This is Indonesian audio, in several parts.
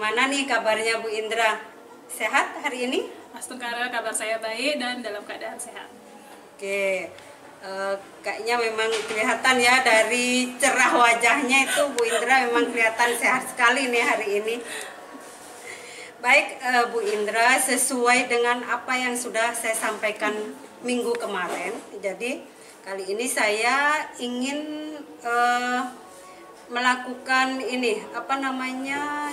Gimana nih kabarnya Bu Indra? Sehat hari ini? Mas Tungkara, kabar saya baik dan dalam keadaan sehat. Oke, kayaknya memang kelihatan ya dari cerah wajahnya itu Bu Indra memang kelihatan sehat sekali nih hari ini. Baik Bu Indra, sesuai dengan apa yang sudah saya sampaikan minggu kemarin, jadi kali ini saya ingin melakukan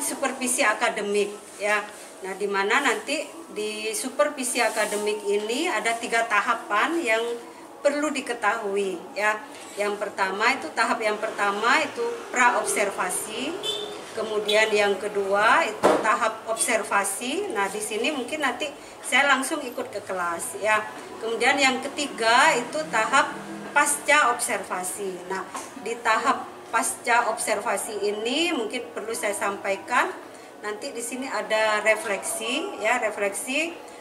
supervisi akademik ya. Nah, di mana nanti di supervisi akademik ini ada 3 tahapan yang perlu diketahui ya. Tahap yang pertama itu pra observasi. Kemudian yang kedua itu tahap observasi. Nah, di sini mungkin nanti saya langsung ikut ke kelas ya. Kemudian yang ketiga itu tahap pasca observasi. Nah, di tahap pasca observasi ini mungkin perlu saya sampaikan nanti di sini ada refleksi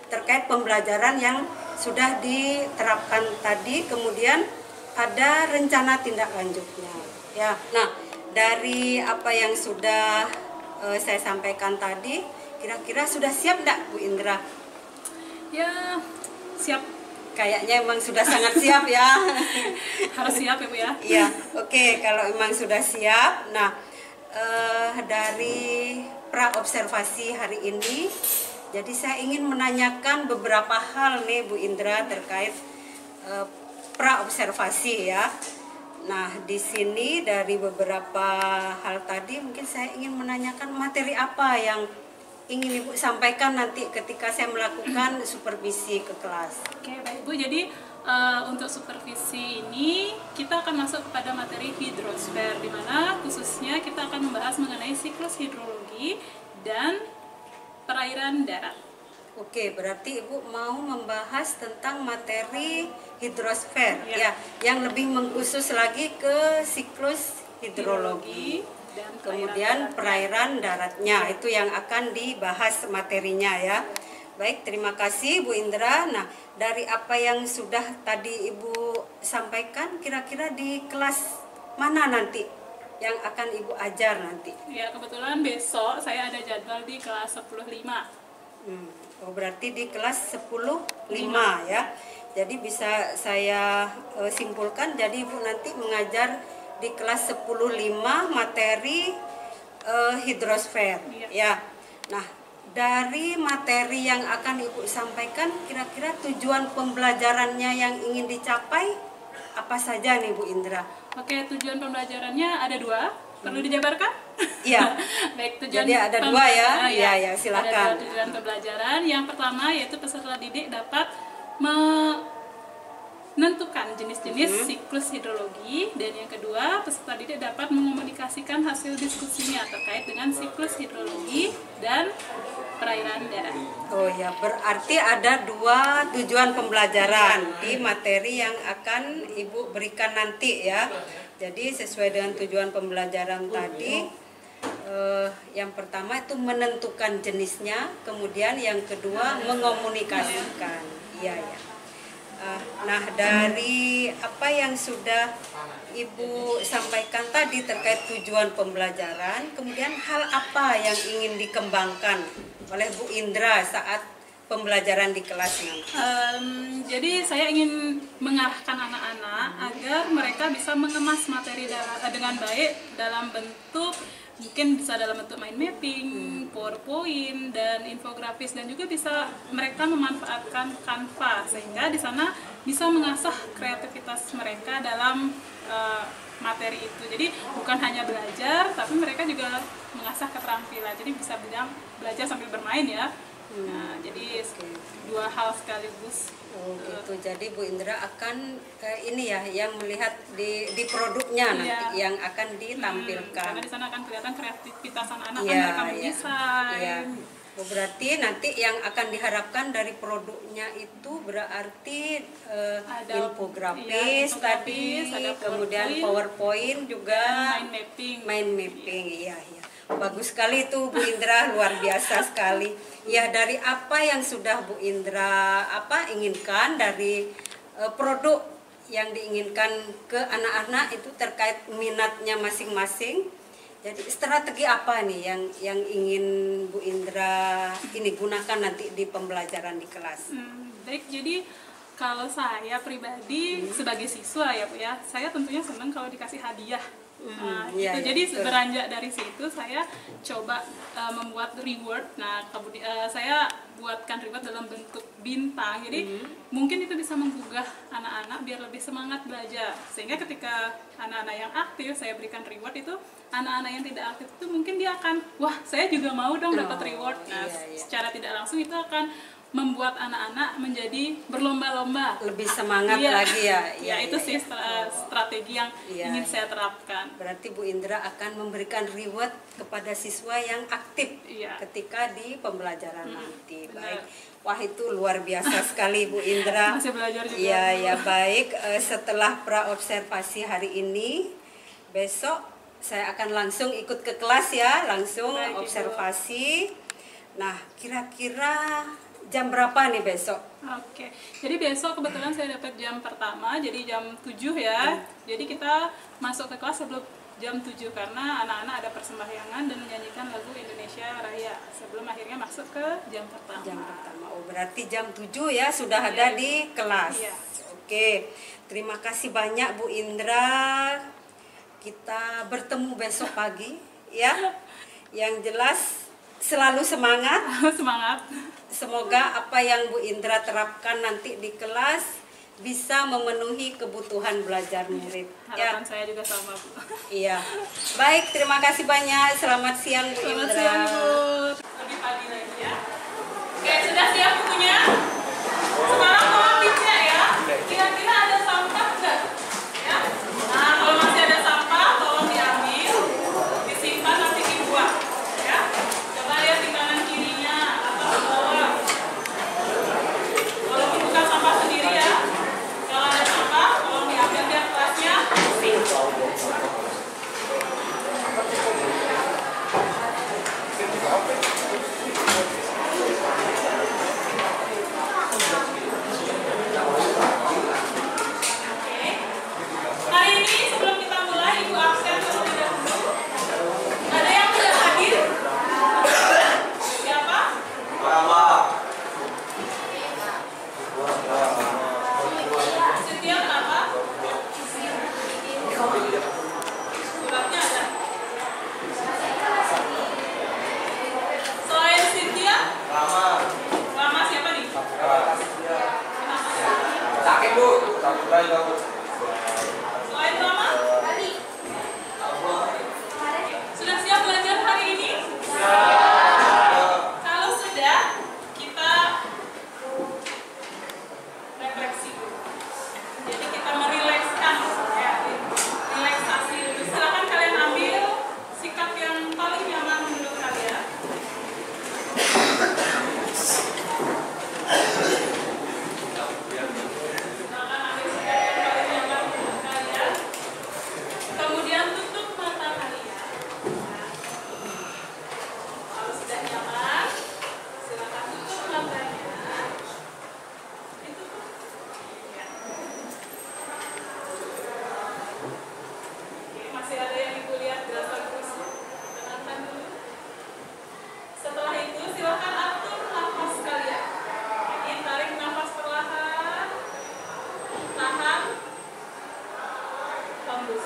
terkait pembelajaran yang sudah diterapkan tadi, kemudian ada rencana tindak lanjutnya ya. Nah, dari apa yang sudah saya sampaikan tadi, kira-kira sudah siap enggak Bu Indra? Ya, siap. Kayaknya emang sudah sangat siap ya. Harus siap ya Bu ya. Iya, oke, kalau emang sudah siap. Nah, dari pra observasi hari ini, jadi saya ingin menanyakan beberapa hal nih Bu Indra terkait pra observasi ya. Nah, di sini dari beberapa hal tadi mungkin saya ingin menanyakan materi apa yang ingin Ibu sampaikan nanti ketika saya melakukan supervisi ke kelas. Oke, baik Bu. Jadi untuk supervisi ini kita akan masuk kepada materi hidrosfer, di mana khususnya kita akan membahas mengenai siklus hidrologi dan perairan darat. Oke, berarti Ibu mau membahas tentang materi hidrosfer ya, yang lebih mengkhusus lagi ke siklus hidrologi dan kemudian perairan daratnya, itu yang akan dibahas materinya ya. Baik, terima kasih Bu Indra. Nah, dari apa yang sudah tadi Ibu sampaikan, kira-kira di kelas mana nanti yang akan Ibu ajar nanti? Ya, kebetulan besok saya ada jadwal di kelas 10.5. Oh, berarti di kelas 10.5 ya. Jadi bisa saya simpulkan, jadi Ibu nanti mengajar di kelas 10.5 materi hidrosfer ya. Nah, dari materi yang akan Ibu sampaikan, kira-kira tujuan pembelajarannya yang ingin dicapai apa saja nih Bu Indra? Oke, tujuan pembelajarannya ada 2. Perlu dijabarkan? Iya. Baik, tujuan jadi ada 2 ya? Iya, silakan. Ada 2 tujuan pembelajaran. Yang pertama yaitu peserta didik dapat menentukan jenis-jenis siklus hidrologi, dan yang kedua peserta didik dapat mengomunikasikan hasil diskusinya terkait dengan siklus hidrologi dan perairan darat. Oh ya, berarti ada 2 tujuan pembelajaran di materi yang akan Ibu berikan nanti ya. Jadi sesuai dengan tujuan pembelajaran tadi, yang pertama itu menentukan jenisnya, kemudian yang kedua mengomunikasikan. Iya ya. Nah, dari apa yang sudah Ibu sampaikan tadi terkait tujuan pembelajaran, kemudian hal apa yang ingin dikembangkan oleh Bu Indra saat pembelajaran di kelas nanti? Jadi saya ingin mengarahkan anak-anak agar mereka bisa mengemas materi dengan baik dalam bentuk, mungkin bisa dalam bentuk mind mapping, PowerPoint, dan infografis, dan juga bisa mereka memanfaatkan Canva, sehingga di sana bisa mengasah kreativitas mereka dalam materi itu. Jadi bukan hanya belajar, tapi mereka juga mengasah keterampilan. Jadi bisa belajar sambil bermain ya. Nah, jadi 2 hal sekaligus. Oh gitu. Jadi Bu Indra akan ini ya, yang melihat di produknya nanti yang akan ditampilkan. Karena di sana akan kelihatan kreativitas anak-anak, mereka mendesain. Oh, berarti nanti yang akan diharapkan dari produknya itu berarti infografis tadi, kemudian PowerPoint juga, mind mapping. Iya. Bagus sekali itu Bu Indra, luar biasa sekali. Ya, dari apa yang sudah Bu Indra inginkan dari produk yang diinginkan ke anak-anak itu terkait minatnya masing-masing. Jadi strategi apa nih yang ingin Bu Indra ini gunakan nanti di pembelajaran di kelas? Baik, jadi kalau saya pribadi sebagai siswa ya Bu ya, saya tentunya senang kalau dikasih hadiah. Nah, iya, gitu. Jadi betul. beranjak dari situ saya coba membuat reward. Nah, kemudian saya buatkan reward dalam bentuk bintang. Jadi mungkin itu bisa menggugah anak-anak biar lebih semangat belajar. Sehingga ketika anak-anak yang aktif saya berikan reward itu, anak-anak yang tidak aktif itu mungkin dia akan, wah saya juga mau dong dapat reward. Nah, secara tidak langsung itu akan membuat anak-anak menjadi berlomba-lomba, lebih semangat lagi ya. Ya, itu sih strategi yang ingin saya terapkan. Berarti Bu Indra akan memberikan reward kepada siswa yang aktif ketika di pembelajaran nanti. Baik. Wah, itu luar biasa sekali Bu Indra. Masih belajar juga. Iya, ya baik. Setelah pra-observasi hari ini, besok saya akan langsung ikut ke kelas ya, langsung observasi. Nah, kira-kira jam berapa nih besok? Oke, jadi besok kebetulan saya dapat jam pertama, jadi jam 7 ya. Jadi kita masuk ke kelas sebelum jam 7 karena anak-anak ada persembahyangan dan menyanyikan lagu Indonesia Raya sebelum akhirnya masuk ke jam pertama. Jam pertama, oh berarti jam 7 ya sudah ada di kelas. Oke, terima kasih banyak Bu Indra. Kita bertemu besok pagi ya. Yang jelas selalu semangat. Semangat. Semoga apa yang Bu Indra terapkan nanti di kelas bisa memenuhi kebutuhan belajar murid. Harapan saya juga sama, Bu. Iya. Baik, terima kasih banyak. Selamat siang Bu Indra. Selamat siang, Bu. Lebih pagi lagi ya. Oke, sudah siap bukunya? Sekarang tolong dicek ya. Kira-kira ada sampah enggak? Ya. Nah, kalau masih ada sampah, tolong diambil, disimpan nanti dibuang. Ya. Coba lihat di kanan kirinya atau di bawah. Walaupun bukan sampah sendiri ya. Kalau ada sampah, tolong diambil biar kelasnya bersih. Hari ini sebelum kita mulai, Ibu absen terlebih dahulu. Ada yang tidak hadir? Siapa? Cynthia kenapa? Suratnya ada. Selain Cynthia? Rama siapa nih? Sakit Bu, sakit lagi kamu. Selain Rama? Sudah siap belajar hari ini? Kalau sudah, kita refleksi dulu. Jadi kita merilekskan, ya, relaksasi dulu. Silakan kalian ambil sikap yang paling nyaman menurut kalian. Silakan ambil sikap yang paling nyaman menurut kalian. Kemudian tutup mata kalian. Kalau sudah nyaman, silakan tutup matanya. Ditutup. Ya. Oke, masih ada yang ibu lihat gerakan kursi. Tenangkan dulu. Setelah itu silakan atur nafas kalian. Ini tarik nafas perlahan, tahan, hembus.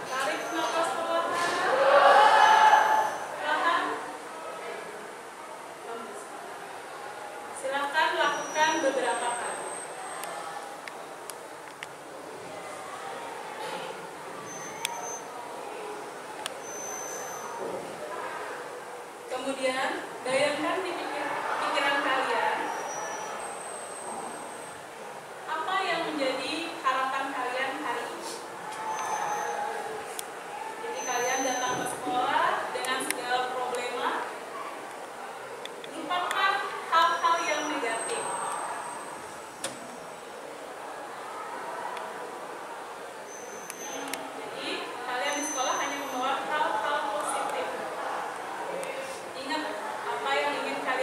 Tarik nafas perlahan, tahan, hembus. Silakan lakukan beberapa kali. Kemudian bayangkan di pikiran kalian apa yang menjadi harapan kalian hari ini. Jadi kalian datang ke sekolah dengan segala problema, lupakan hal-hal yang negatif. Jadi kalian di sekolah hanya membawa hal-hal positif. Ingat apa yang ingin kalian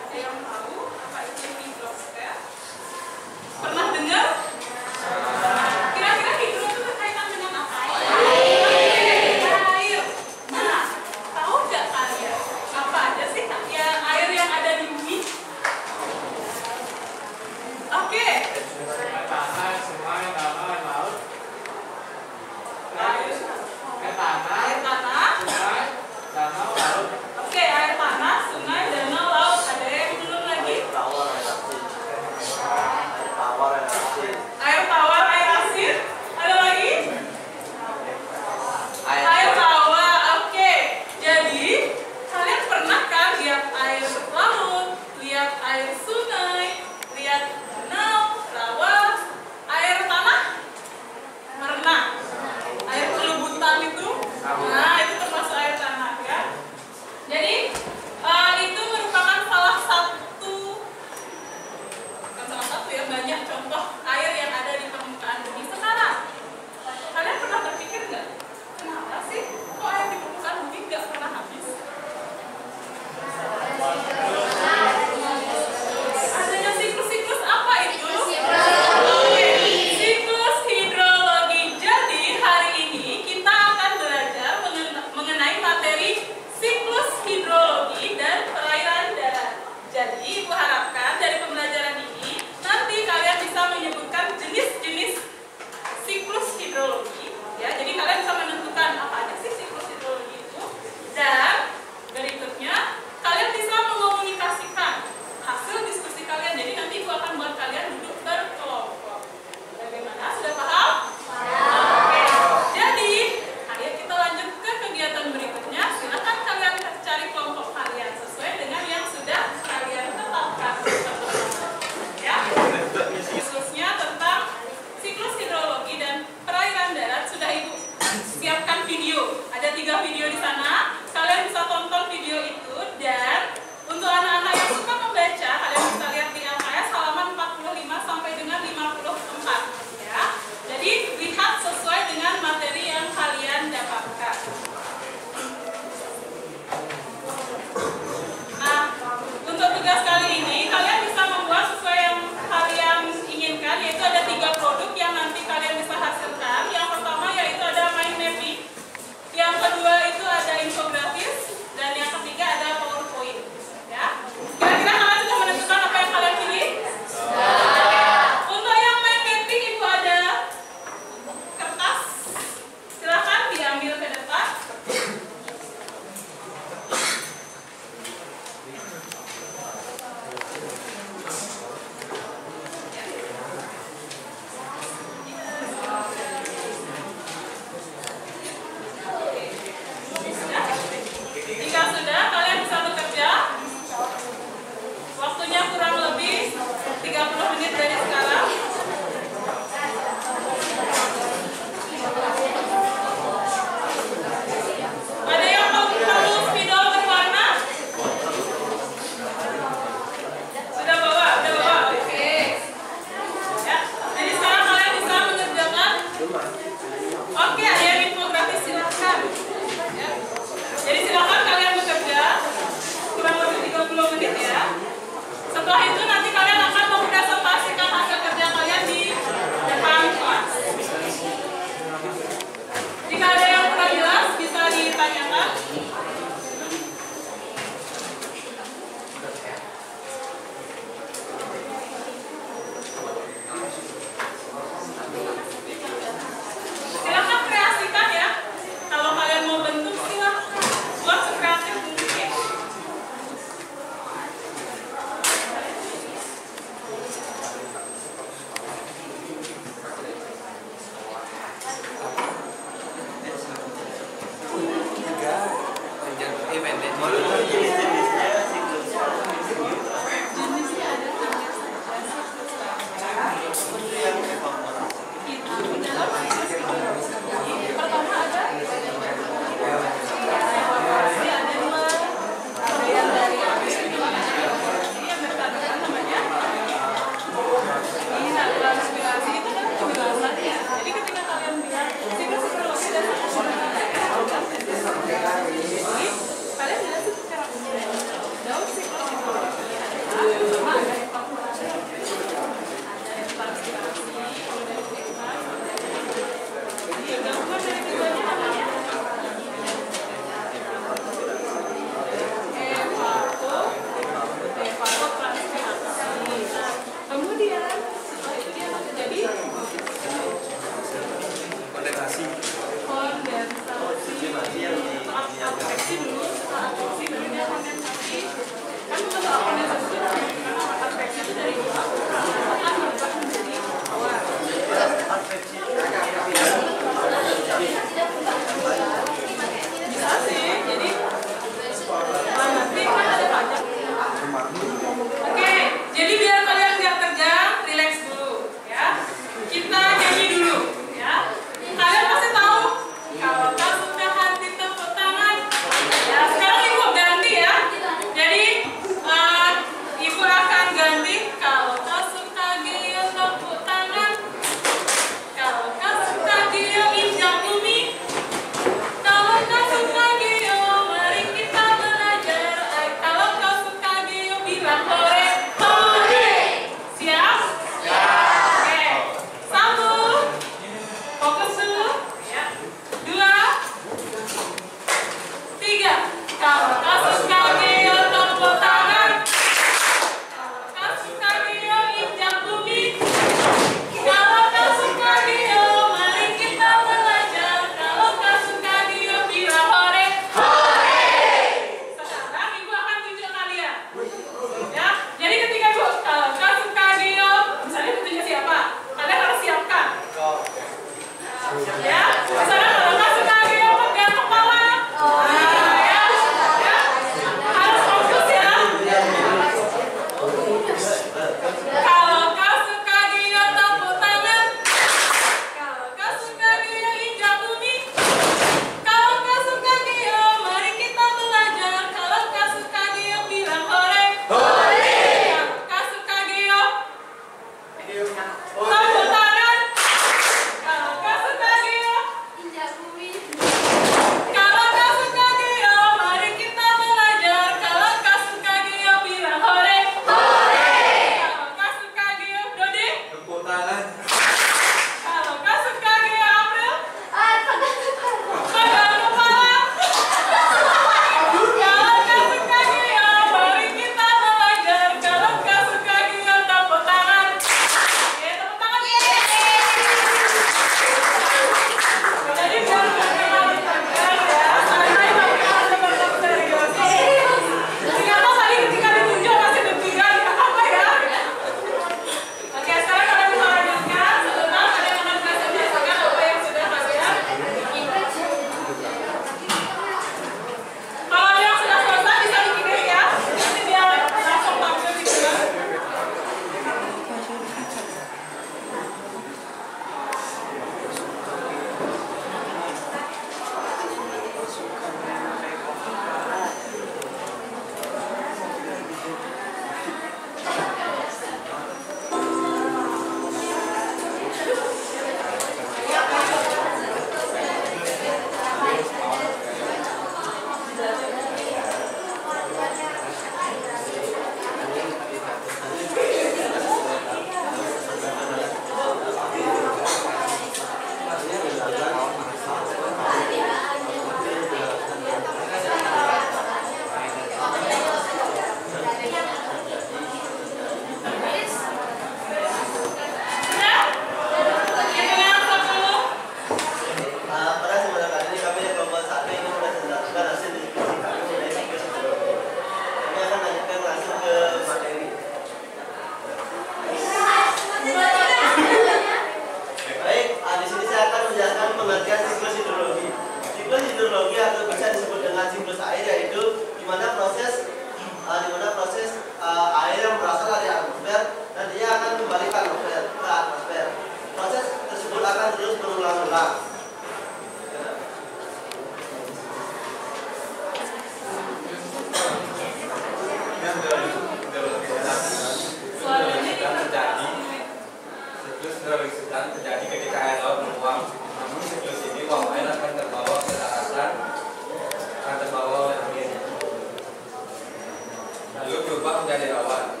lalu berubah menjadi awan.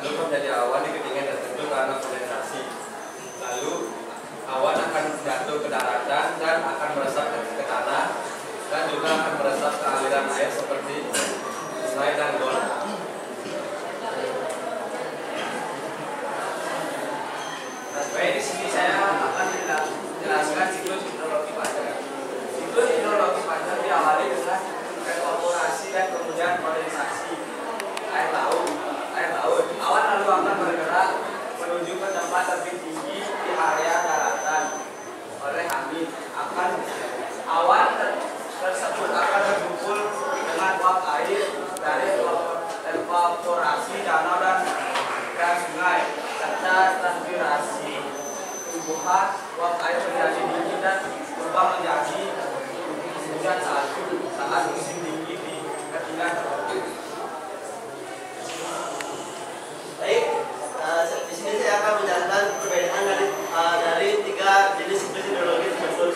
Lalu menjadi awan di ketinggian tertentu karena kondensasi. Lalu awan akan jatuh ke daratan dan akan meresap ke tanah dan juga akan meresap ke aliran air seperti sungai dan gol. Baik, di sini saya akan menjelaskan siklus hidrologi panjang. Siklus hidrologi panjang diawali dengan evaporasi dan kemudian kondensasi air laut. Awan lalu akan bergerak menuju ke tempat lebih tinggi di area daratan oleh angin. Awan tersebut akan berkumpul dengan uap air dari evaporasi danau dan sungai serta transpirasi tumbuhan. Uap air menjadi dingin dan berubah menjadi hujan salju saat musim dingin di ketinggian tertentu. Baik, di sini saya akan menjelaskan perbedaan dari tiga jenis siklus hidrologi tersebut.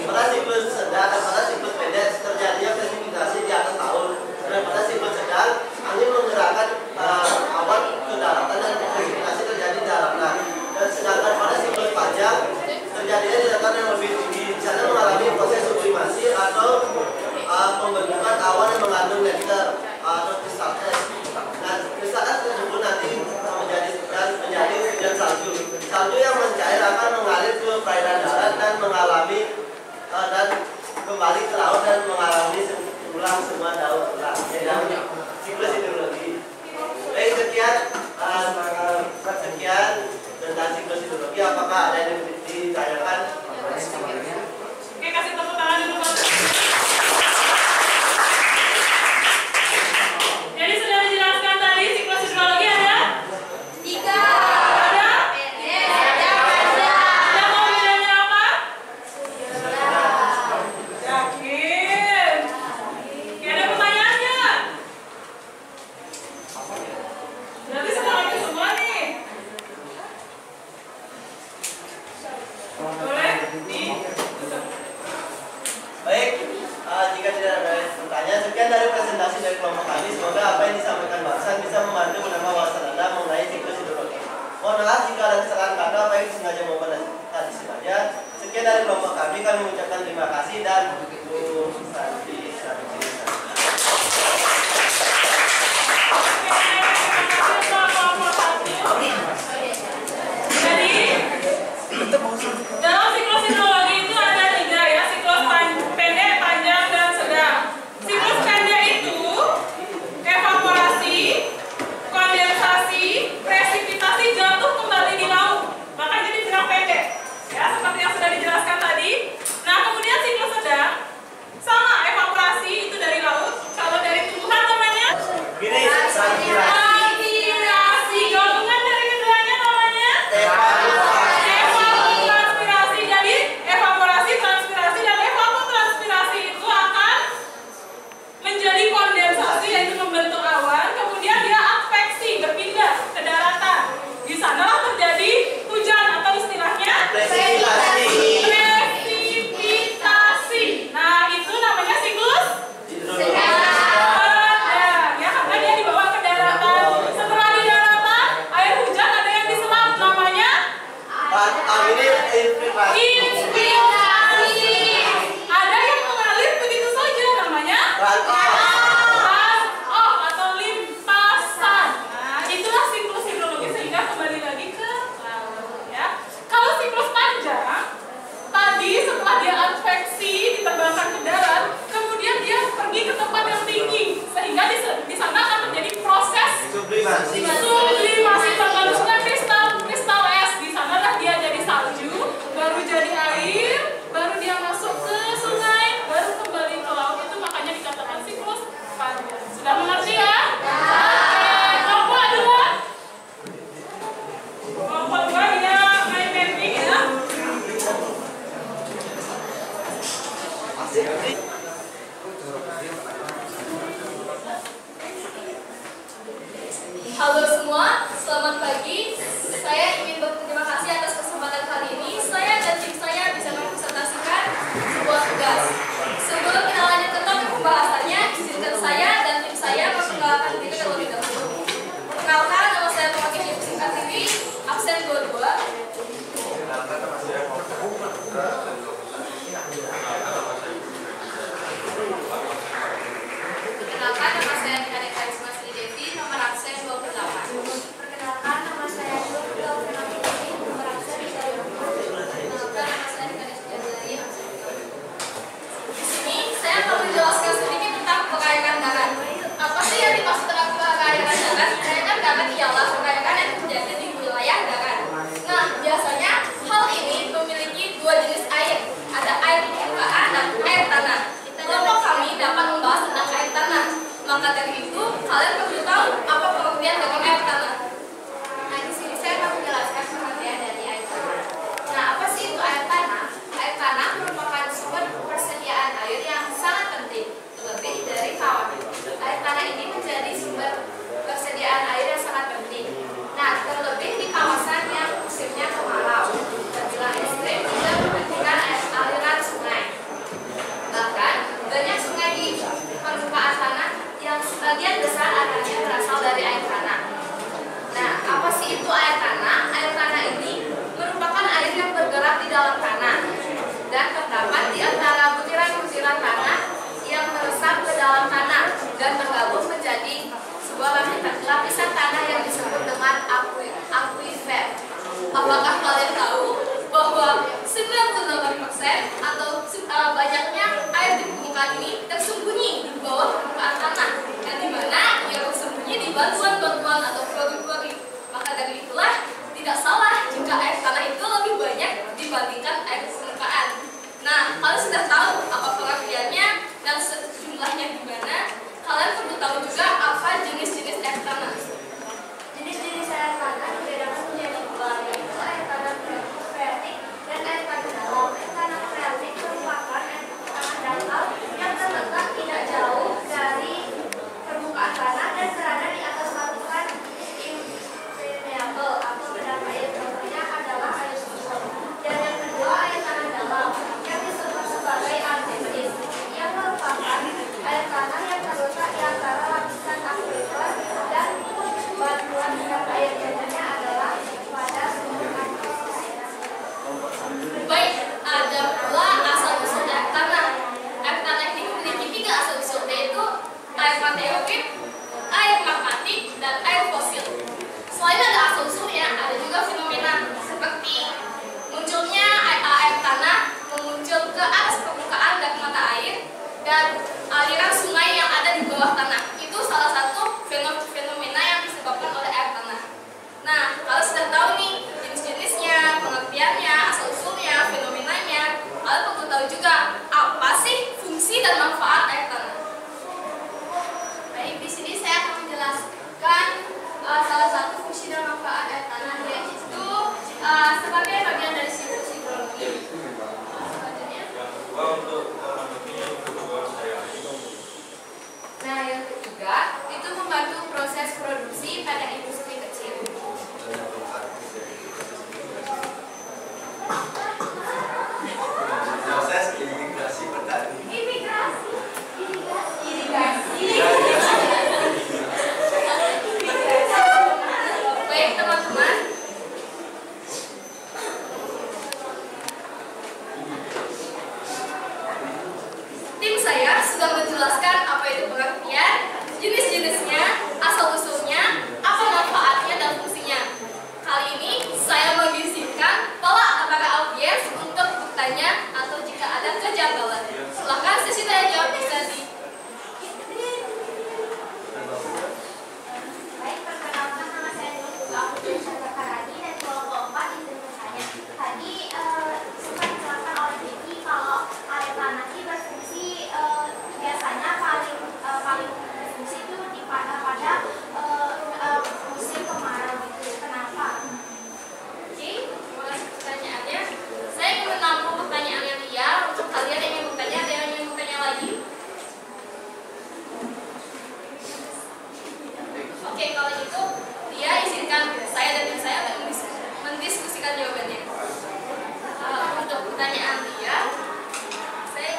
Pada siklus sedang dan pada siklus pendek terjadinya presipitasi di atas laut. Dan pada siklus sedang angin menggerakkan awan ke daratan dan presipitasi terjadi di daratan. Dan sedangkan pada siklus panjang terjadinya di dataran yang lebih tinggi. Di sana mengalami proses sublimasi atau pembentukan awan yang mengandung nektar atau kristal es. Nah, kristal es tersebut nanti menjadi hujan salju. Salju yang mencair akan mengalir ke perairan darat dan mengalami dan kembali ke laut dan mengalami ulang semua daun ulang. Siklus hidrologi. Baik, sekian tentang siklus hidrologi. Apakah ada yang ditanyakan? Oke, kasih tepuk tangan dulu, Pak. Jadi sudah dijelaskan tadi siklus hidrologi ada? 3. Ada? Ada mau bedanya apa? Yakin? Oke, ada pertanyaannya? Berarti sudah lagi semua nih. Boleh? Nih. Baik, jika tidak ada pertanyaan, sekian dari presentasi dari kelompok kami. Semoga apa yang disampaikan Pak Hasan bisa membantu menambah wawasan Anda mengenai siklus hidrologi. Mohon maaf jika ada kesalahan kata baik sengaja maupun tadi sengaja. Sekian dari kelompok kami mengucapkan terima kasih dan Bu Santi. Dalam siklus hidrologi itu ada 3 ya, siklus pendek, panjang, dan sedang. Siklus pendek itu evaporasi, kondensasi, presipitasi jatuh kembali di laut. Makanya dibilang pendek. Ya, seperti yang sudah dijelaskan tadi. Nah, kemudian siklus sedang sama, evaporasi itu dari laut. Kalau dari tumbuhan namanya transpirasi. Gabungan dari keduanya namanya evaporasi. kalian perlu tahu apa pengertian dari air tanah. Nah, di sini saya akan menjelaskan pengertian dari air tanah. Nah, apa sih itu air tanah? Air tanah merupakan sumber persediaan air yang sangat penting, terlebih dari kawah. Air tanah ini menjadi sumber persediaan air yang sangat penting. Nah, terlebih di kawasan yang musimnya kemarau, terbilang ekstrim tidak memperhatikan aliran sungai. Bahkan banyak sungai di permukaan tanah yang sebagian besar airnya berasal dari air tanah. Nah, apa sih itu air tanah? Air tanah ini merupakan air yang bergerak di dalam tanah dan terdapat di antara butiran-butiran tanah yang meresap ke dalam tanah dan bergabung menjadi sebuah lapisan tanah yang disebut dengan aquifer. Apakah kalian tahu bahwa 98% atau banyaknya air di permukaan ini tersembunyi di bawah permukaan tanah, yang dimana ia tersembunyi di batuan-batuan atau pori-pori. Maka dari itulah tidak salah jika air tanah itu lebih banyak dibandingkan air permukaan. Nah, kalau sudah tahu apa pengertiannya dan sejumlahnya gimana, kalian perlu tahu juga apa jenis-jenis air tanah. Jenis-jenis air tanah dibedakan menjadi dua, yaitu air tanah freatik dan air tanah dalam. Air tanah freatik merupakan air tanah dangkal yang terletak tidak jauh dari permukaan tanah dan berada di atas lapisan impermeable atau kedap air. Contohnya adalah air susut. Dan yang kedua air tanah dalam yang disebut sebagai artemis, yang merupakan air tanah yang terletak di antara lapisan aquifer dan batuan kedap air. Contohnya adalah pada sumber air. Baik, ada pula asal-usul air tanah. Air tanah ini memiliki 3 asal-usul, yaitu air meteorit, air magmatik, dan air fosil. Selain ada asal-usulnya, ada juga fenomena seperti munculnya air tanah memuncul ke atas permukaan dari mata air dan aliran sungai yang ada di bawah tanah. Itu salah satu fenomena yang disebabkan oleh air tanah. Nah, kalau sudah tahu nih jenis-jenisnya, pengertiannya, asal-usulnya, fenomenanya, kalian perlu tahu juga apa sih fungsi dan manfaat air tanah. Baik, di sini saya akan menjelaskan salah satu fungsi dan manfaat air tanah, yaitu sebagai bagian dari siklus hidrologi. Selanjutnya, Nah, yang ketiga itu membantu proses produksi pada industri kecil. Proses imigrasi petani. Baik teman-teman, tim saya sudah menjelaskan apa itu pengertian, jenis-jenisnya, asal-usulnya, apa manfaatnya dan fungsinya. Kali ini saya mengizinkan para audiens untuk bertanya atau jika ada kejanggalan. Silakan sesi tanya jawab bisa di. baik, perkenalkan nama saya Nurul. Aku dari Santa Karani dan kelompok 4 ingin bertanya. Tadi sempat dijelaskan oleh Vicky kalau air tanah ini berfungsi biasanya paling berfungsi itu pada musim kemarau gitu. Kenapa? Oke, terima kasih pertanyaannya. Saya ingin menampung pertanyaannya Lia. Untuk kalian yang ingin bertanya, ada yang ingin bertanya lagi? Oke, kalau gitu Lia izinkan saya dan tim saya mendiskusikan jawabannya. Untuk pertanyaan Lia, saya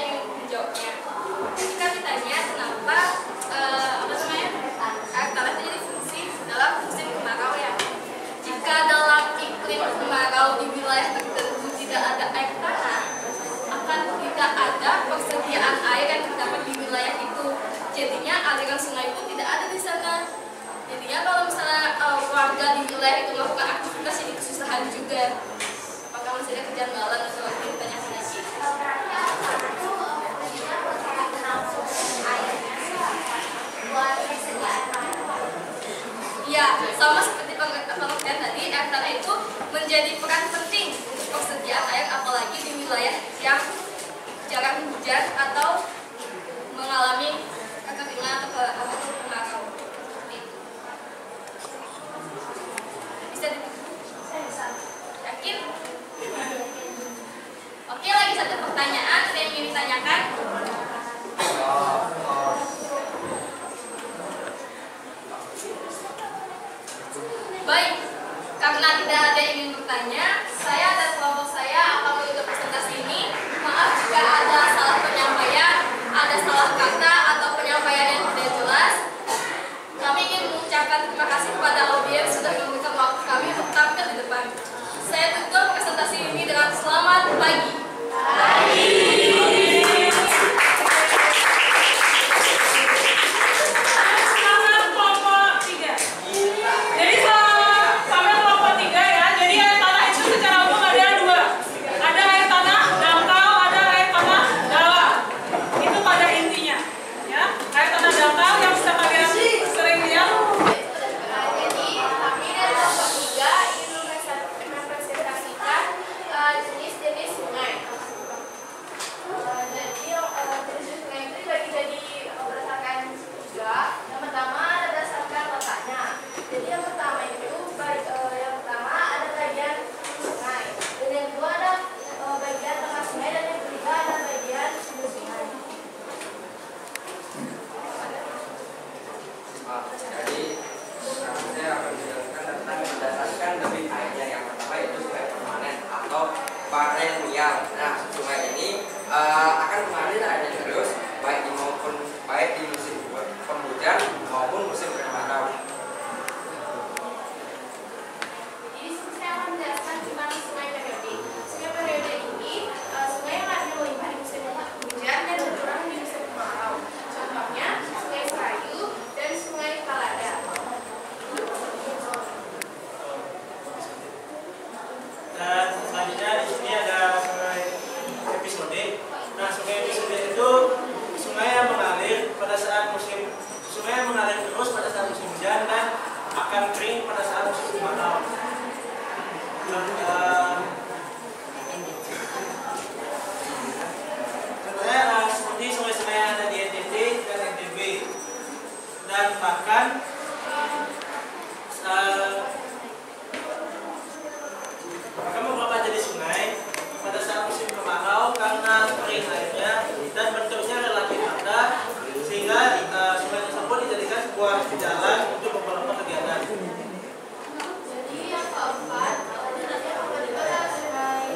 ingin menjawabnya. Ketika ditanya kenapa air tanah itu jadi fungsi dalam musim kemarau ya. Jika dalam iklim kemarau di wilayah tertentu tidak ada air tanah, akan tidak ada persediaan air yang terdapat di wilayah itu. Jadinya aliran sungai pun tidak ada di sana. Jadinya kalau misalnya warga di wilayah itu melakukan aktivitas ini kesusahan juga. Apakah masih ada kejanggalan atau lagi ditanyakan lagi? Berarti air tanah itu fungsinya buat menampung airnya buat persediaan air. Iya, sama seperti pengertian tadi, air tanah itu menjadi peran penting untuk persediaan air, apalagi di wilayah yang jarang hujan atau mengalami kekeringan atau Baik, karena tidak ada yang ingin bertanya, saya dan kelompok saya akan menutup presentasi ini. Maaf jika ada salah penyampaian, ada salah kata atau penyampaian yang tidak jelas. Kami ingin mengucapkan terima kasih kepada audiens sudah memberikan waktu kami untuk tampil di depan. Saya tutup presentasi ini dengan selamat pagi. Nah, sungai ini akan mengalir airnya terus baik di musim penghujan maupun musim kemarau. Jadi saya akan menjelaskan gimana sungai periode. Sungai periode ini sungai yang ada melimpah di musim hujan dan berkurang di musim kemarau. Contohnya Sungai Serayu dan Sungai Palada. Dan selanjutnya di sini ada sungai episode. Nah, sungai episode itu sungai yang mengalir terus pada saat musim hujan dan akan kering pada saat musim kemarau. Contohnya seperti sungai-sungai yang ada di NTT dan NTB. Dan bahkan beberapa jenis sungai pada saat musim kemarau karena kering airnya dan bentuknya relatif padat sehingga sungai tersebut dijadikan sebuah jalan untuk beberapa kegiatan. Jadi yang keempat, nanti akan ada sungai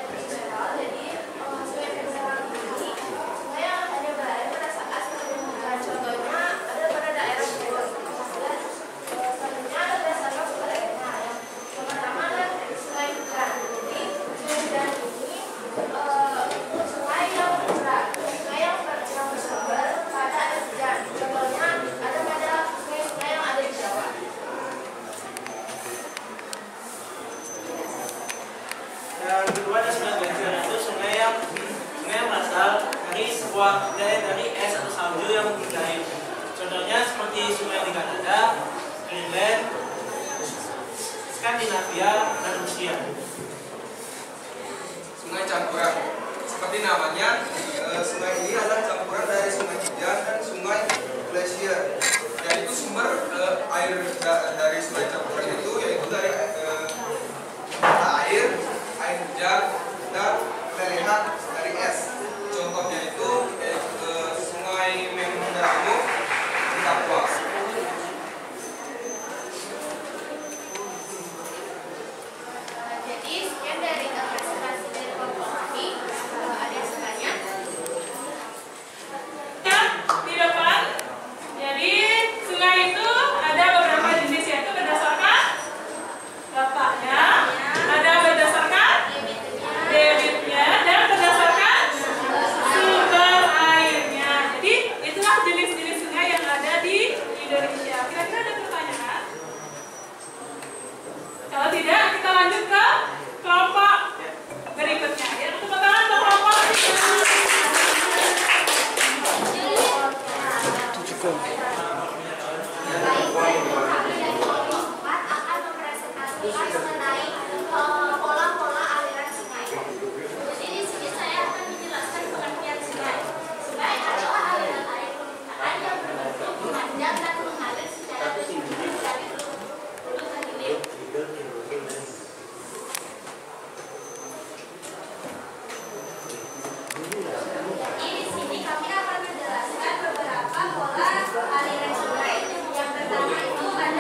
episeral. Jadi sungai episeral ini sungai yang hanya berair pada saat musim hujan. Contohnya ada pada daerah Bogor. Selanjutnya ada berdasarkan sumber airnya. Yang pertama adalah sungai hujan. Jadi sungai hujan ini sungai yang berat, sungai yang bersumber pada air hujan. Contohnya ada pada sungai-sungai yang ada di Jawa. Dan kedua ada sungai glasier, itu sungai yang berasal dari es atau salju yang mencair. Contohnya seperti sungai di Kanada, Greenland, Skandinavia, dan Rusia. Sungai campuran. Seperti namanya, sungai ini adalah campuran dari sungai hujan dan sungai glasier. Dan itu sumber air dari sungai campuran itu yaitu dari mata air hujan, dan lelehan dari es. Contohnya itu sungai Memendaramu di Papua. Jadi sekian dari presentasi dari kelompok kami. Ada yang bertanya? Di depan. Jadi sungai itu ada beberapa jenis, yaitu berdasarkan bapaknya, ada berdasarkan debitnya, dan berdasarkan sumber airnya. Jadi itulah jenis-jenis sungai yang ada di Indonesia. Kira-kira ada pertanyaan? Kalau tidak, kita lanjut ke kelompok berikutnya. Ya, tepuk tangan untuk kelompok Baik, kami dari kelompok 4 akan mempresentasikan mengenai pola-pola aliran sungai. Jadi di sini saya akan menjelaskan pengertian sungai. Sungai adalah aliran air permukaan yang berbentuk memanjang dan mengalir secara berjulur dari hulu ke hilir. Jadi di sini kami akan menjelaskan beberapa pola aliran sungai. Yang pertama itu ada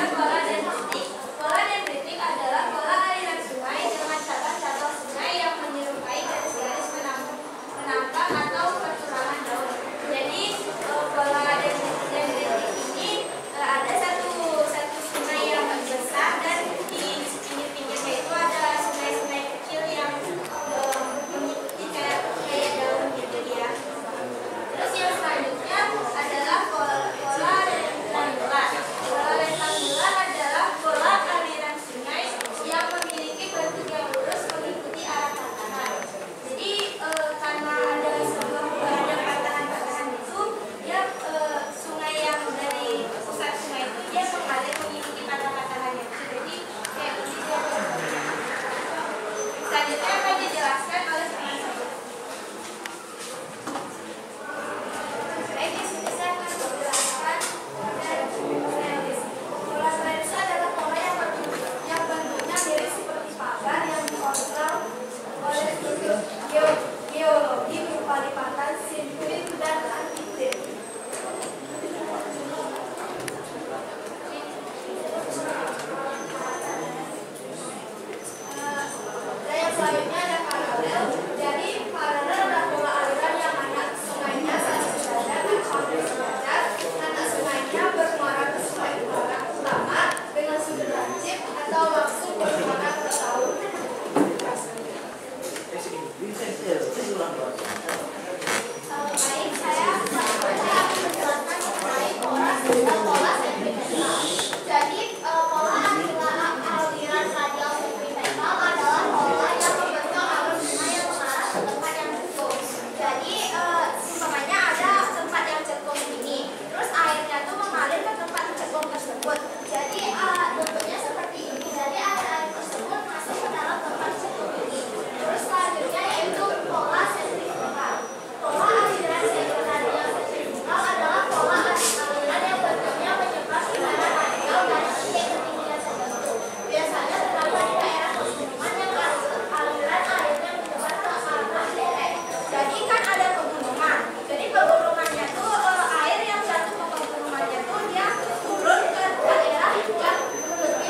tersebut. Jadi bentuknya seperti ini. Jadi air tersebut masuk ke dalam tempat seperti ini. Terus selanjutnya yaitu pola sentrifugal. Pola aliran sentrifugal adalah pola aliran yang bentuknya menyebar secara radial dari titik ketinggian tertentu. Biasanya terdapat di daerah pegunungan yang aliran airnya menyebar ke arah lereng. Jadi kan ada pegunungan. Jadi pegunungannya tuh air yang jatuh ke pegunungannya tuh dia turun ke daerah yang lebih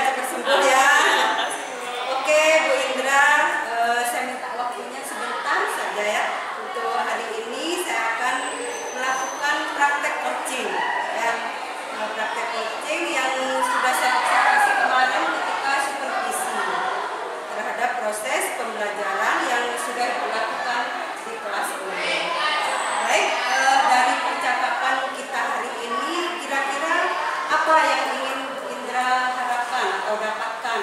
cepat sembuh ya. Oke Bu Indra, saya minta waktunya sebentar saja ya. Untuk hari ini saya akan melakukan praktek coaching ya. Praktek coaching yang sudah saya observasi kemarin ketika supervisi terhadap proses pembelajaran yang sudah dilakukan di kelas ini. Baik, dari percakapan kita hari ini, kira-kira apa yang ingin Bu Indra harapkan atau dapatkan?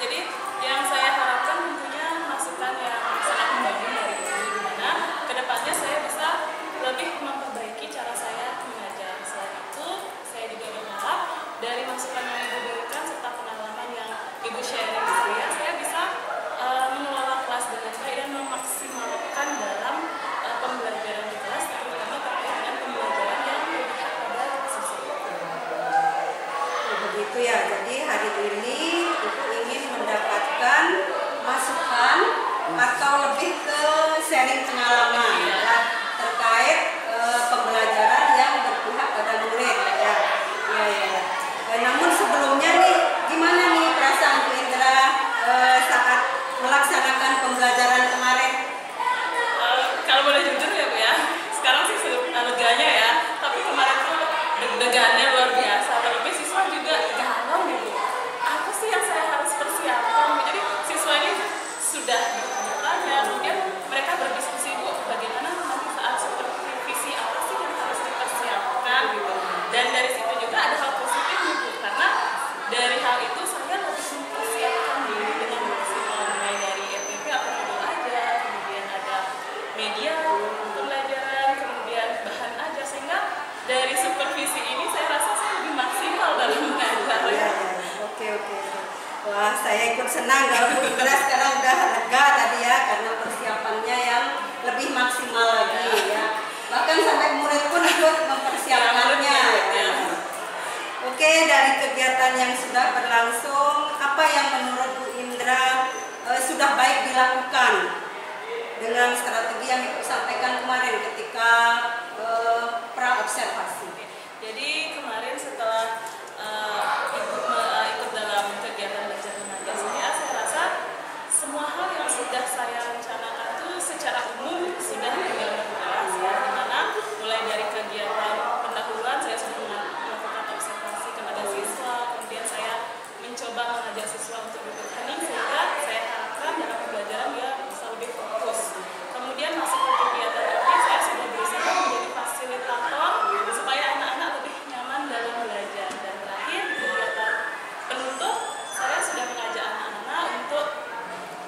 Jadi yang saya harapkan tentunya masukan yang sangat membangun dari ini, di mana kedepannya saya bisa lebih memperbaiki cara saya mengajar. Selain itu, saya juga berharap dari masukan yang Ibu berikan serta pengalaman yang Ibu sharing ke saya bisa mengelola kelas dengan baik dan memaksimalkan dalam pembelajaran di kelas, terutama terkait dengan pembelajaran yang berpihak pada siswa. Begitu ya, jadi hari ini Ibu ingin mendapatkan masukan atau lebih ke sharing pengalaman ya, terkait pembelajaran yang berpihak pada murid ya. Namun sebelumnya nih, gimana nih perasaan Bu Indra saat melaksanakan pembelajaran kemarin? Kalau boleh jujur ya Bu ya, sekarang sih leganya ya, tapi kemarin tuh deg-degannya luar biasa. Terlebih siswa juga galau nih Bu, apa sih yang saya harus persiapkan? Jadi siswa ini sudah bertanya-tanya, kemudian mereka berdiskusi Bu, bagaimana nanti saat supervisi apa sih yang harus dipersiapkan gitu. Dan dari situ juga ada hal positif nih Bu, karena dari hal itu saya lebih mempersiapkan diri dengan maksimal, mulai dari RPP atau modul aja, kemudian ada media pembelajaran, kemudian bahan aja, sehingga dari supervisi ini saya rasa saya lebih maksimal dalam mengajar. Oke. Wah, saya ikut senang kalau Bu Indra sekarang udah lega tadi ya, karena persiapannya yang lebih maksimal lagi ya. Bahkan sampai murid pun ikut mempersiapkannya. Oke, dari kegiatan yang sudah berlangsung, apa yang menurut Bu Indra sudah baik dilakukan dengan strategi yang Ibu sampaikan kemarin ketika pra-observasi? Jadi kemarin setelah ikut dalam kegiatan belajar mengajar saya rasa semua hal yang sudah saya rencanakan itu secara umum sudah berjalan jelas ya, dimana mulai dari kegiatan pendahuluan saya sudah melakukan observasi kepada siswa, kemudian saya mencoba mengajak siswa untuk duduk hening sehingga saya harapkan dalam pembelajaran dia bisa lebih fokus. Kemudian masuk ke kegiatan ini saya sudah berusaha menjadi fasilitator supaya anak-anak lebih nyaman dalam belajar. Dan terakhir di kegiatan penutup saya sudah mengajak anak-anak untuk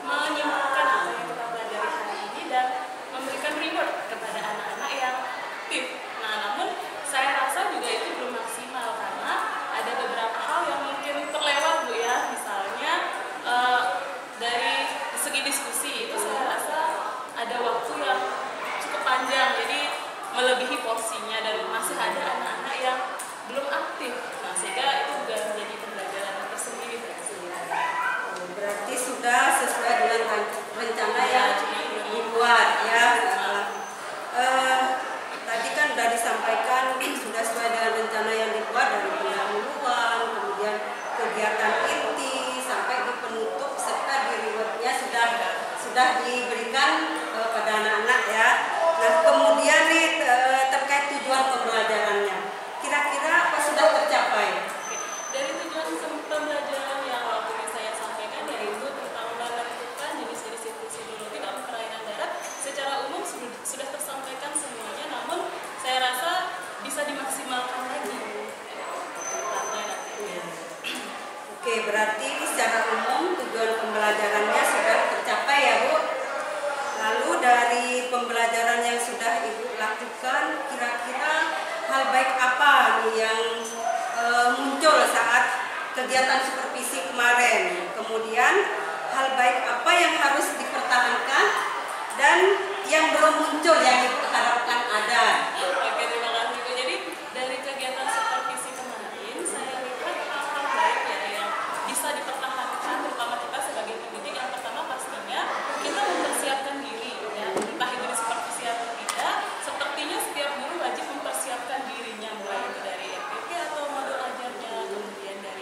menyimpulkan apa yang kita pelajari hari ini dan memberikan reward kepada anak-anak yang aktif. Nah, namun saya rasa juga itu belum maksimal karena ada beberapa hal yang mungkin terlewat Bu ya. Misalnya dari segi diskusi itu saya rasa ada waktu yang cukup panjang, jadi melebihi porsinya dan masih ada anak-anak yang belum aktif. Nah, sehingga itu juga menjadi pembelajaran tersendiri. Berarti sudah sesuai dengan rencana yang dibuat ya. Tadi kan sudah disampaikan sudah sesuai dengan rencana yang dibuat dari pendahuluan, kemudian kegiatan inti sampai di penutup serta di rewardnya sudah diberikan pada anak-anak ya. Nah, kemudian nih terkait tujuan pembelajarannya, kira-kira apa sudah tercapai? Dari tujuan pembelajaran yang waktu ini saya sampaikan yaitu tentang menentukan jenis-jenis fisiologi dan kelainan darat, secara umum sudah tersampaikan semuanya, namun saya rasa bisa dimaksimalkan lagi. Oke, berarti secara umum tujuan pembelajarannya sudah tercapai ya Bu. Lalu dari pembelajaran yang sudah Ibu lakukan, kira-kira hal baik apa nih yang muncul saat kegiatan supervisi kemarin? Kemudian hal baik apa yang harus dipertahankan dan yang belum muncul yang Ibu harapkan ada? Oke, terima kasih Bu. Jadi dari kegiatan supervisi kemarin saya lihat hal-hal baik ya yang bisa dipertahankan, terutama kita sebagai pendidik. Yang pertama pastinya kita mempersiapkan diri ya, entah itu di supervisi atau tidak. Sepertinya setiap guru wajib mempersiapkan dirinya, mulai itu dari RPP atau modul ajarnya, kemudian dari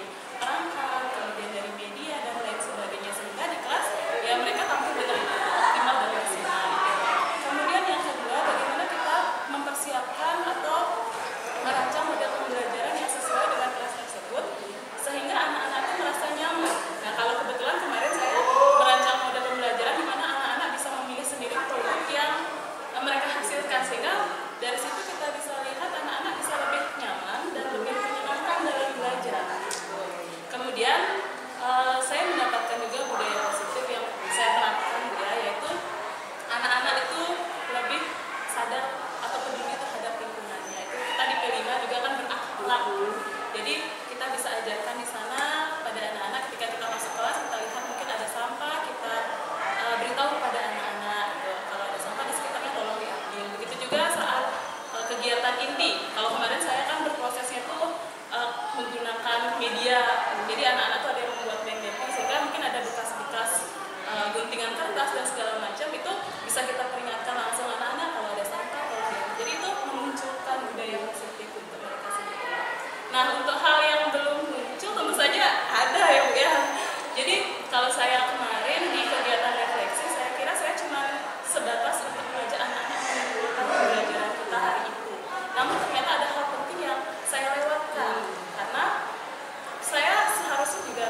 Ya, jadi anak-anak tuh ada yang membuat mind mapping sehingga mungkin ada bekas-bekas guntingan kertas dan segala macam, itu bisa kita peringatkan langsung anak-anak kalau ada sampah, kalau ada. Jadi itu memunculkan budaya positif untuk mereka sendiri. Nah, untuk hal yang belum muncul tentu saja ada ya Bu ya. Jadi kalau saya kemarin di kegiatan refleksi, saya kira saya cuma sebatas untuk mengajak anak-anak mengumpulkan pembelajaran kita hari itu. Namun ternyata ada hal penting yang saya lewatkan karena saya seharusnya juga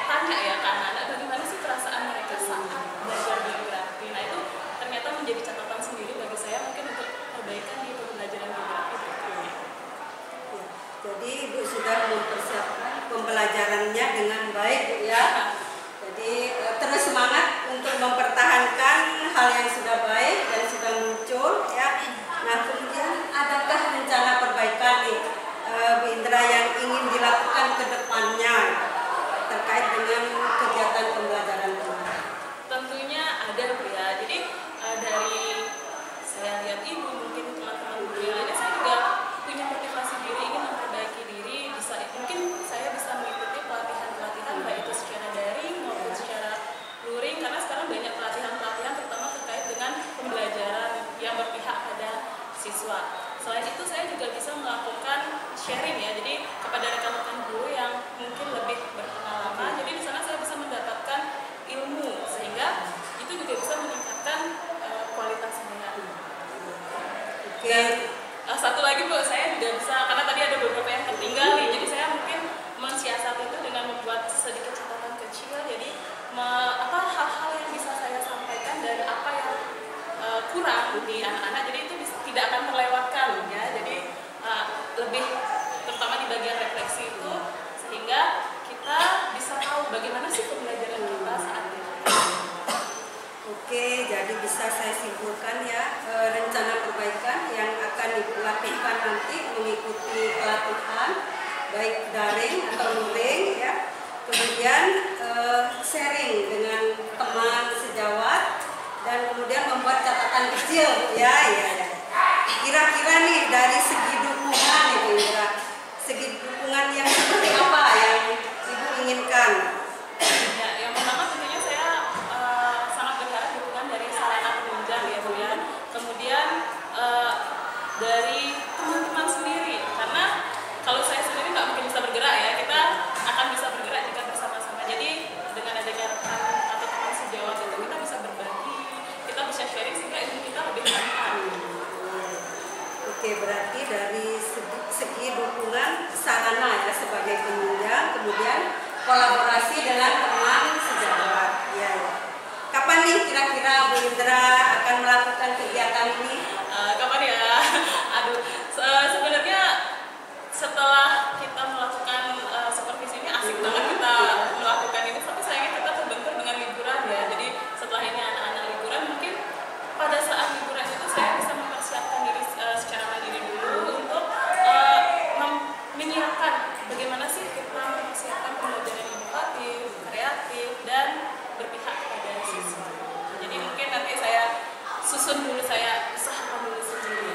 tanya ya ke anak-anak bagaimana sih perasaan mereka saat belajar geografi. Nah itu ternyata menjadi catatan sendiri bagi saya mungkin untuk perbaikan di pembelajaran geografi berikutnya. Jadi Ibu sudah mempersiapkan pembelajarannya dengan baik Bu ya. Jadi terus semangat untuk mempertahankan hal yang sudah baik dan sudah muncul ya. Nah kemudian adakah rencana perbaikan nih Bu Indra yang ingin dilakukan ke depannya terkait dengan kegiatan pembelajaran kemarin? Tentunya ada Bu ya. Jadi dari saya lihat Ibu, mungkin teman-teman guru yang lainnya, saya juga punya motivasi diri ingin memperbaiki diri. Mungkin saya bisa mengikuti pelatihan-pelatihan baik itu secara daring maupun secara luring, karena sekarang banyak pelatihan-pelatihan terutama terkait dengan pembelajaran yang berpihak pada siswa. Selain itu saya juga bisa melakukan sharing ya, jadi kepada rekan-rekan guru yang mungkin lebih berpengalaman. Jadi di sana saya bisa mendapatkan ilmu sehingga itu juga bisa meningkatkan kualitas saya. Oke. Satu lagi Bu, saya juga bisa, karena tadi ada beberapa yang tertinggal nih, jadi saya mungkin mensiasati itu dengan membuat sedikit catatan kecil. Jadi hal-hal yang bisa saya sampaikan dan apa yang kurang di anak-anak, jadi itu tidak akan terlewatkan ya. Jadi lebih terutama di bagian refleksi itu, sehingga kita bisa tahu bagaimana sih pembelajaran kita saat ini. Oke, jadi bisa saya simpulkan ya, rencana perbaikan yang akan dilakukan nanti mengikuti pelatihan baik daring atau luring ya. Kemudian sharing dengan teman sejawat dan kemudian membuat catatan kecil ya. Kira-kira nih dari segi dukungan Ibu Indra, segi dukungan yang seperti apa yang Ibu inginkan? Ya, yang pertama tentunya saya sangat berharap dukungan dari sarana penunjang ya Bu ya. Kemudian dari teman-teman sendiri, karena kalau saya sendiri nggak mungkin bisa bergerak ya, kita akan bisa bergerak jika bersama-sama. Jadi dengan adanya rekan atau teman sejawat itu kita bisa berbagi, kita bisa sharing sehingga ilmu kita lebih lengkap. Oke, berarti dari segi dukungan sarana ya sebagai penunjang, kemudian kolaborasi dengan teman sejawat. Ya. Kapan nih kira-kira Bu Indra akan melakukan kegiatan ini? Kapan ya? Aduh, sebenarnya setelah kita melakukan supervisi ini asik banget kita melakukan ini, tapi sayangnya kita terbentur dengan liburan ya. Jadi setelah ini anak-anak liburan, mungkin pada saat liburan itu saya bisa mempersiapkan diri secara mandiri dulu untuk menyiapkan bagaimana sih kita mempersiapkan pembelajaran inovatif, kreatif, dan berpihak kepada siswa. Jadi mungkin nanti saya susun dulu, saya usahakan dulu sendiri.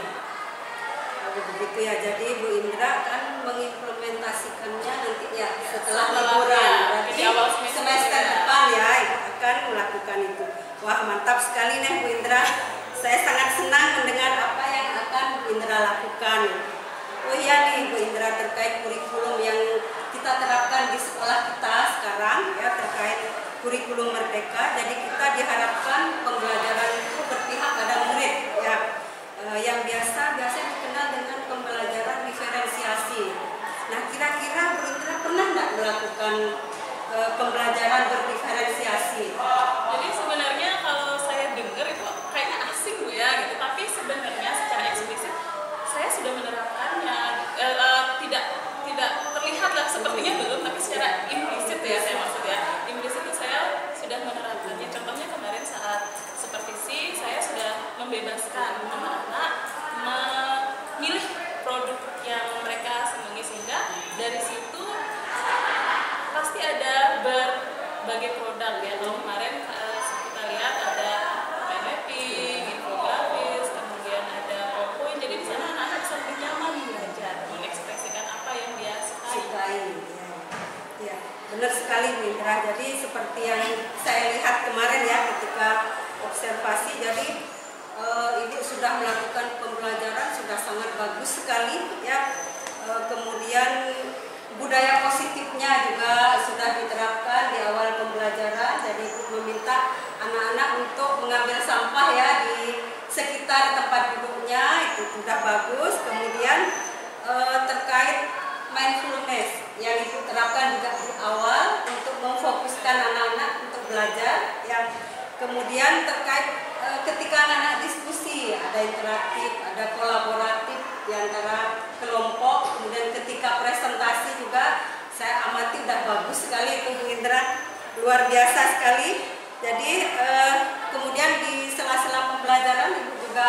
Begitu ya, jadi Bu Indra akan mengimplementasikannya nanti ya setelah Setelah, liburan. ya, Berarti di awal semester ya. depan ya akan melakukan itu. Wah, mantap sekali nih Bu Indra. Saya sangat senang mendengar apa yang akan Bu Indra lakukan. Oh iya nih Bu Indra, terkait kurikulum yang kita terapkan di sekolah kita sekarang ya, terkait kurikulum merdeka. Jadi kita diharapkan pembelajaran itu berpihak pada murid ya. Yang biasanya dikenal dengan pembelajaran diferensiasi. Nah, kira-kira Bu Indra pernah nggak melakukan pembelajaran berdiferensiasi? Jadi sebenarnya kalau saya dengar itu kayaknya asing Bu ya gitu, tapi sebenarnya secara eksplisit saya sudah menerapkannya. Tidak terlihat lah, sepertinya belum, tapi secara implisit ya saya maksud ya. Implisit itu saya sudah menerapkannya. Contohnya kemarin saat supervisi saya sudah membebaskan anak-anak memilih produk yang mereka senangi, sehingga dari situ pasti ada berbagai produk ya. Kalau kemarin kita lihat ada mind mapping, infografis, kemudian ada PowerPoint. Jadi di sana anak-anak bisa lebih nyaman belajar, mengekspresikan apa yang dia sukai. benar sekali Bu Indra. Jadi seperti yang saya lihat kemarin ya ketika observasi, jadi Ibu sudah melakukan pembelajaran sudah sangat bagus sekali ya. Kemudian budaya positifnya juga sudah diterapkan di awal pembelajaran. Jadi Ibu meminta anak-anak untuk mengambil sampah ya di sekitar tempat duduknya, itu sudah bagus. Kemudian terkait mindfulness yang Ibu terapkan juga di awal untuk memfokuskan anak-anak untuk belajar ya. Kemudian terkait ketika anak-anak diskusi, ada interaktif, ada kolaboratif di antara kelompok. Kemudian ketika presentasi juga saya amati udah bagus sekali itu Bu Indra, luar biasa sekali. Jadi kemudian di sela-sela pembelajaran Ibu juga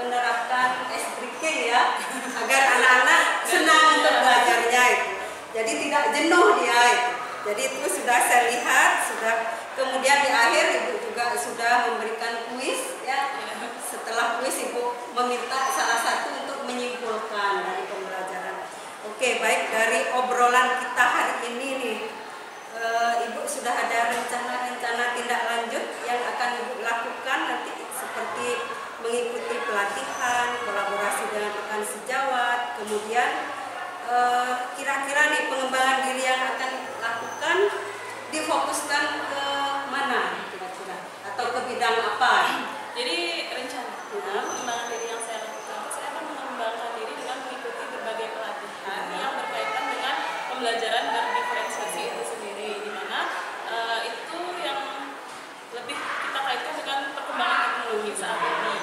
menerapkan ice breaking ya, agar anak-anak senang untuk belajarnya itu. Jadi tidak jenuh dia itu. Jadi itu sudah saya lihat, sudah. Kemudian di akhir Ibu juga sudah memberikan kuis ya. Setelah kuis Ibu meminta salah satu untuk menyimpulkan dari pembelajaran. Oke, baik, dari obrolan kita hari ini nih, Ibu sudah ada rencana-rencana tindak lanjut yang akan Ibu lakukan nanti, seperti mengikuti pelatihan, kolaborasi dengan rekan sejawat, kemudian kira-kira nih pengembangan diri yang akan lakukan difokuskan ke mana kira-kira, atau ke bidang apa? Jadi rencana pengembangan diri yang saya lakukan, saya akan mengembangkan diri dengan mengikuti berbagai pelatihan yang berkaitan dengan pembelajaran dan diferensiasi itu sendiri, di mana itu yang lebih kita kaitkan dengan perkembangan teknologi saat ini.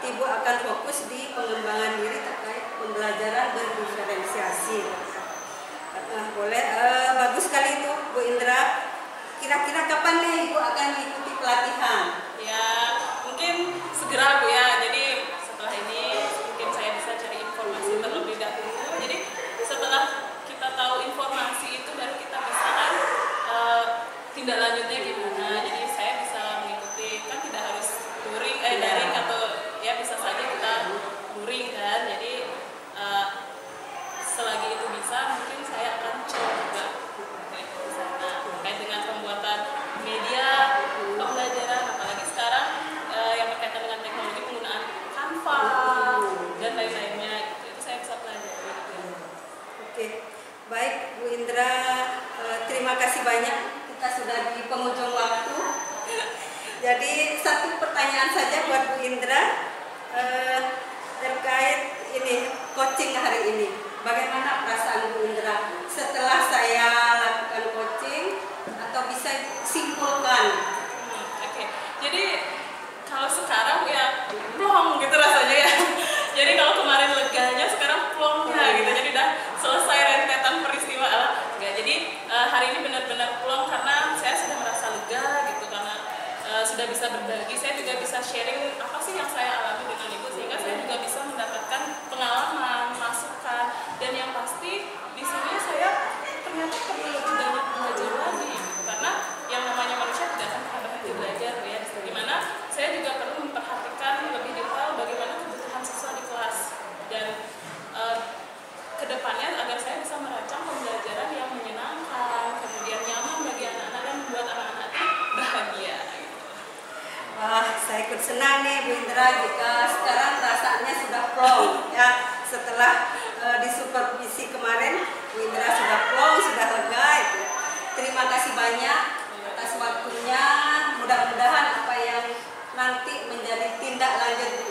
Ibu akan fokus di pengembangan diri terkait pembelajaran berdiferensiasi. Boleh, bagus sekali itu Bu Indra. Kira-kira kapan nih Ibu akan mengikuti pelatihan? Ya, mungkin segera Bu ya. Jadi setelah ini mungkin saya bisa cari informasi terlebih dahulu. Jadi setelah kita tahu informasi itu baru kita bisa kan tindak lanjutnya gimana. Jadi saya bisa mengikuti, kan tidak harus daring atau ya bisa saja kita luring kan. Jadi selagi itu bisa, mungkin saya akan coba di sana terkait dengan pembuatan media pembelajaran, apalagi sekarang yang berkaitan dengan teknologi, penggunaan Canva dan lain-lainnya gitu. Itu saya bisa pelajari. Oke, baik Bu Indra, terima kasih banyak. Kita sudah di penghujung waktu. Jadi satu pertanyaan saja buat Bu Indra terkait ini coaching hari ini. Bagaimana perasaan Bu Indra setelah saya lakukan coaching, atau bisa simpulkan? Oke. Jadi kalau sekarang ya plong gitu rasanya ya. Jadi kalau kemarin leganya, sekarang plongnya gitu. Jadi udah selesai rentetan peristiwa enggak. Jadi hari ini benar-benar plong karena saya sudah merasa lega gitu, karena sudah bisa berbagi. Saya juga bisa sharing apa sih yang saya alami dengan Ibu, sehingga saya juga bisa mendapatkan pengalaman, masukan, dan yang pasti di sini saya ternyata perlu lebih banyak belajar lagi gitu. Karena yang namanya manusia tidak akan pernah berhenti belajar ya. Dimana saya juga perlu memperhatikan lebih detail bagaimana kebutuhan siswa di kelas, dan kedepannya agar saya bisa merancang pembelajaran yang menyenangkan, kemudian nyaman bagi anak-anak dan membuat anak-anak bahagia. Wah, saya ikut senang nih Bu Indra jika sekarang perasaannya sudah plong ya. Setelah disupervisi kemarin, Bu Indra sudah plong, sudah lega itu. Terima kasih banyak atas waktunya. Mudah-mudahan apa yang nanti menjadi tindak lanjut